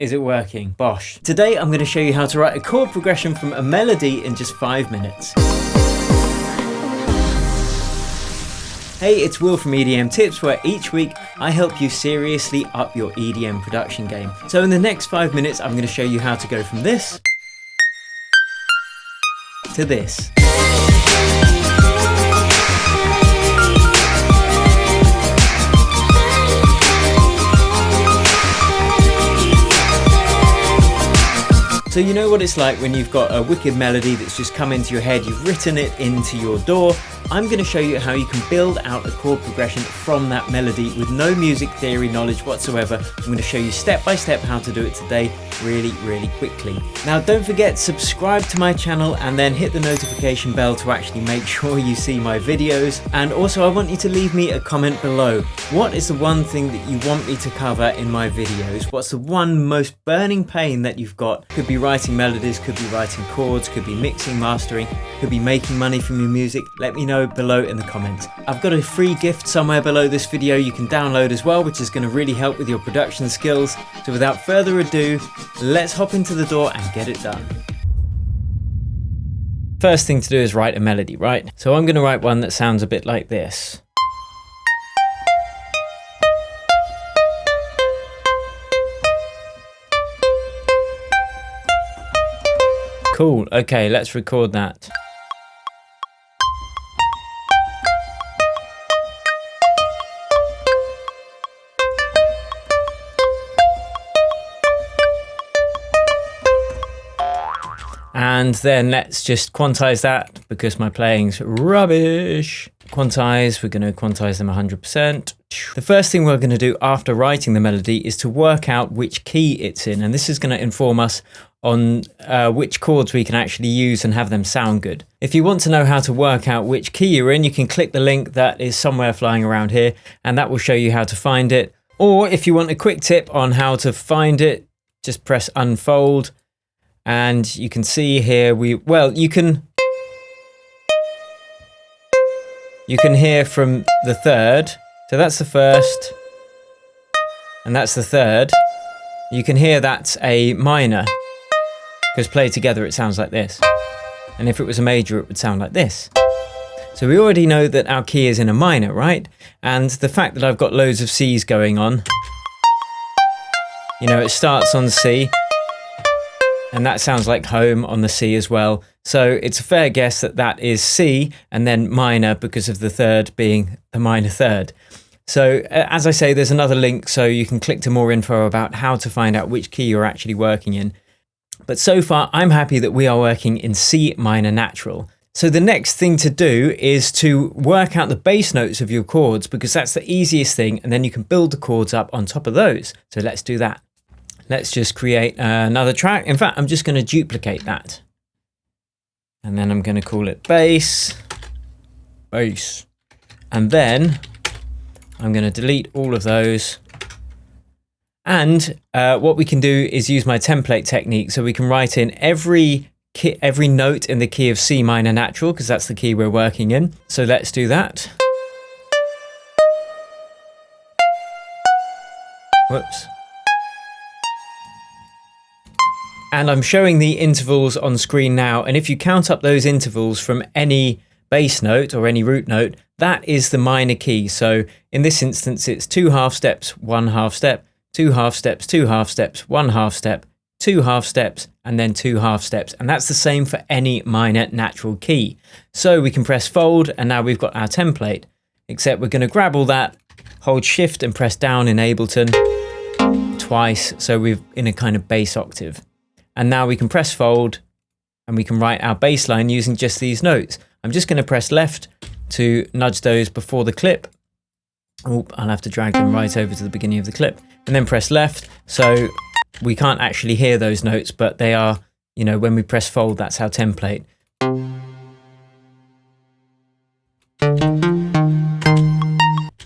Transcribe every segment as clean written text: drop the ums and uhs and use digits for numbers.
Is it working? Bosh. Today I'm going to show you how to write a chord progression from a melody in just 5 minutes. Hey, it's Will from EDM Tips, where each week I help you seriously up your EDM production game. So in the next 5 minutes I'm going to show you how to go from this to this. So you know what it's like when you've got a wicked melody that's just come into your head, you've written it into your DAW. I'm going to show you how you can build out a chord progression from that melody with no music theory knowledge whatsoever. I'm going to show you step by step how to do it today really quickly. Now don't forget, subscribe to my channel and then hit the notification bell to actually make sure you see my videos. And also I want you to leave me a comment below. What is the one thing that you want me to cover in my videos? What's the one most burning pain that you've got? Could be writing melodies, could be writing chords, could be mixing, mastering, could be making money from your music. Let me know below in the comments. I've got a free gift somewhere below this video you can download as well, which is going to really help with your production skills. So without further ado, let's hop into the DAW and get it done. First thing to do is write a melody, right? So I'm going to write one that sounds a bit like this. Cool, okay, let's record that. And then let's just quantize that because my playing's rubbish. Quantize, we're going to quantize them 100%. The first thing we're going to do after writing the melody is to work out which key it's in. And this is going to inform us on which chords we can actually use and have them sound good. If you want to know how to work out which key you're in, you can click the link that is somewhere flying around here, and that will show you how to find it. Or if you want a quick tip on how to find it, just press unfold. And you can see here, you can hear from the third. So that's the first, and that's the third. You can hear that's a minor, because played together it sounds like this. And if it was a major, it would sound like this. So we already know that our key is in a minor, right? And the fact that I've got loads of C's going on, you know, it starts on C, and that sounds like home on the C as well. So it's a fair guess that that is C and then minor because of the third being the minor third. So as I say, there's another link so you can click to more info about how to find out which key you're actually working in. But so far, I'm happy that we are working in C minor natural. So the next thing to do is to work out the bass notes of your chords, because that's the easiest thing, and then you can build the chords up on top of those. So let's do that. Let's just create another track. In fact, I'm just going to duplicate that. And then I'm going to call it bass. And then I'm going to delete all of those. And what we can do is use my template technique. So we can write in every note in the key of C minor natural, because that's the key we're working in. So let's do that. Whoops. And I'm showing the intervals on screen now. And if you count up those intervals from any bass note or any root note, that is the minor key. So in this instance, it's 2 half steps, 1 half step, 2 half steps, 2 half steps, 1 half step, 2 half steps, and then 2 half steps. And that's the same for any minor natural key. So we can press fold, and now we've got our template, except we're going to grab all that, hold shift and press down in Ableton twice. So we're in a kind of bass octave. And now we can press fold and we can write our bass line using just these notes. I'm just going to press left to nudge those before the clip. Oh, I'll have to drag them right over to the beginning of the clip, and then press left. So we can't actually hear those notes, but they are, you know, when we press fold, that's our template.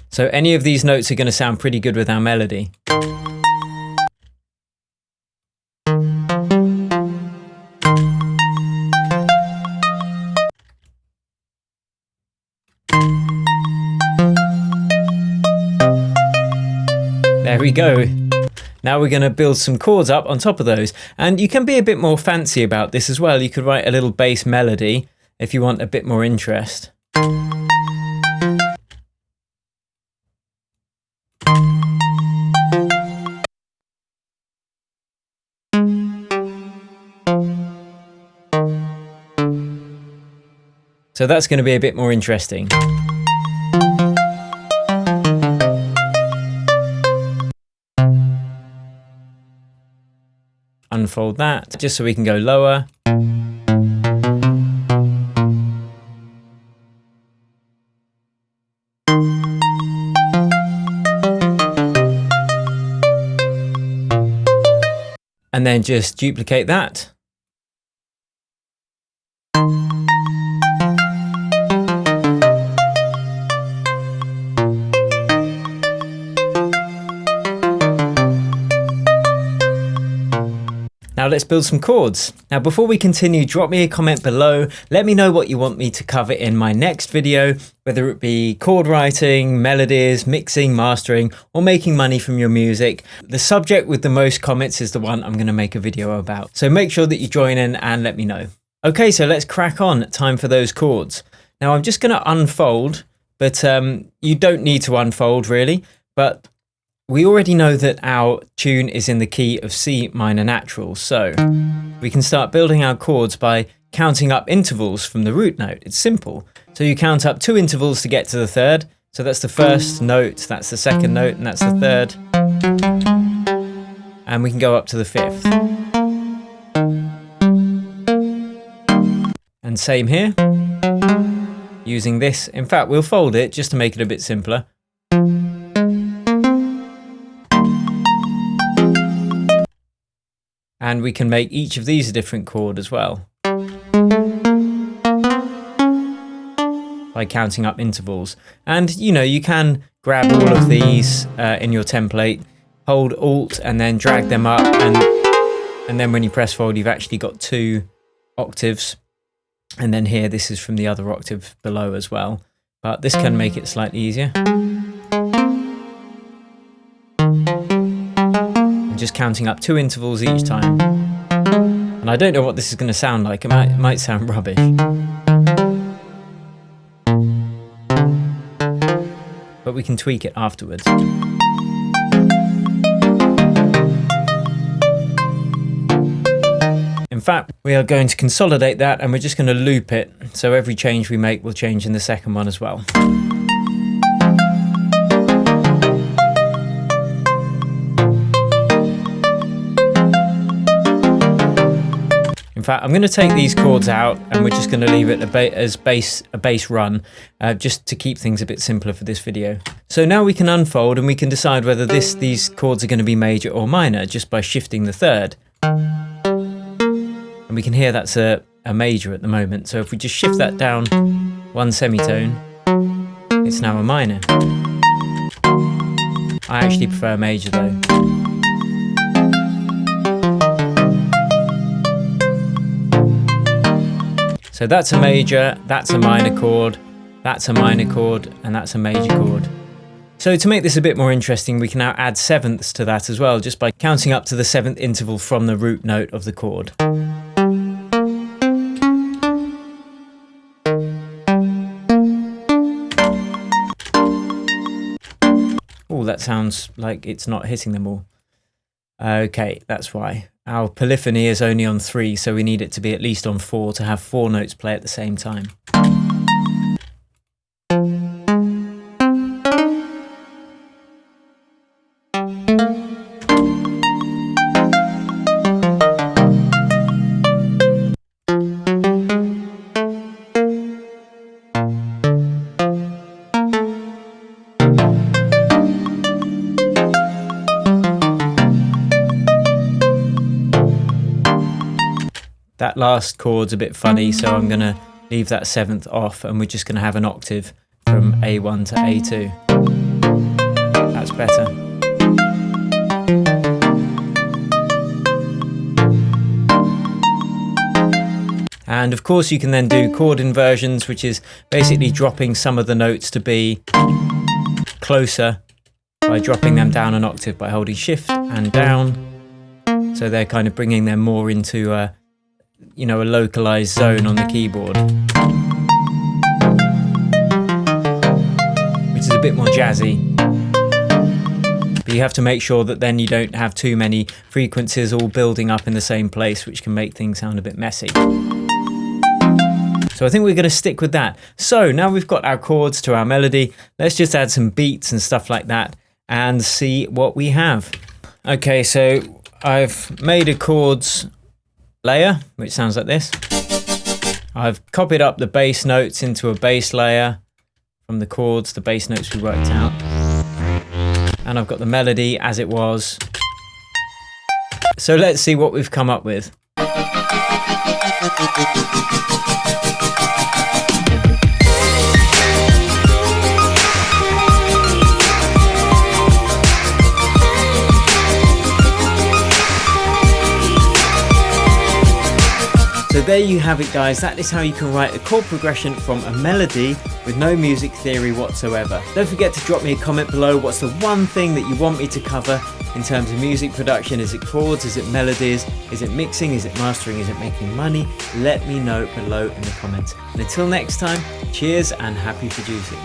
So any of these notes are going to sound pretty good with our melody. There we go. Now we're going to build some chords up on top of those. And you can be a bit more fancy about this as well. You could write a little bass melody if you want a bit more interest. So that's going to be a bit more interesting. Unfold that just so we can go lower. And then just duplicate that. Now let's build some chords. Now before we continue, drop me a comment below. Let me know what you want me to cover in my next video, whether it be chord writing, melodies, mixing, mastering, or making money from your music. The subject with the most comments is the one I'm going to make a video about. So make sure that you join in and let me know. Okay, so let's crack on. Time for those chords. Now I'm just going to unfold, but you don't need to unfold really, but we already know that our tune is in the key of C minor natural, so we can start building our chords by counting up intervals from the root note. It's simple. So you count up 2 intervals to get to the third. So that's the first note, that's the second note, and that's the third. And we can go up to the 5th. And same here, using this. In fact, we'll fold it just to make it a bit simpler. And we can make each of these a different chord as well by counting up intervals. And you know, you can grab all of these in your template, hold Alt and then drag them up, and then when you press fold, you've actually got 2 octaves. And then here, this is from the other octave below as well. But this can make it slightly easier. Just counting up 2 intervals each time. And I don't know what this is going to sound like. It might sound rubbish. But we can tweak it afterwards. In fact, we are going to consolidate that and we're just going to loop it. So every change we make will change in the second one as well. In fact, I'm going to take these chords out and we're just going to leave it as a bass run, just to keep things a bit simpler for this video. So now we can unfold and we can decide whether these chords are going to be major or minor just by shifting the third. And we can hear that's a major at the moment. So if we just shift that down 1 semitone, it's now a minor. I actually prefer major though. So that's a major, that's a minor chord, that's a minor chord, and that's a major chord. So to make this a bit more interesting, we can now add sevenths to that as well, just by counting up to the 7th interval from the root note of the chord. Oh, that sounds like it's not hitting them all. Okay, that's why. Our polyphony is only on 3, so we need it to be at least on 4 to have 4 notes play at the same time. That last chord's a bit funny, so I'm going to leave that 7th off and we're just going to have an octave from A1 to A2. That's better. And of course you can then do chord inversions, which is basically dropping some of the notes to be closer by dropping them down an octave by holding shift and down. So they're kind of bringing them more into a localized zone on the keyboard, which is a bit more jazzy. But you have to make sure that then you don't have too many frequencies all building up in the same place, which can make things sound a bit messy. So I think we're going to stick with that. So now we've got our chords to our melody, let's just add some beats and stuff like that and see what we have. Okay, so I've made a chords layer, which sounds like this. I've copied up the bass notes into a bass layer from the chords, the bass notes we worked out. And I've got the melody as it was. So let's see what we've come up with. So there you have it, guys. That is how you can write a chord progression from a melody with no music theory whatsoever. Don't forget to drop me a comment below. What's the one thing that you want me to cover in terms of music production? Is it chords? Is it melodies? Is it mixing? Is it mastering? Is it making money? Let me know below in the comments. And until next time, cheers and happy producing.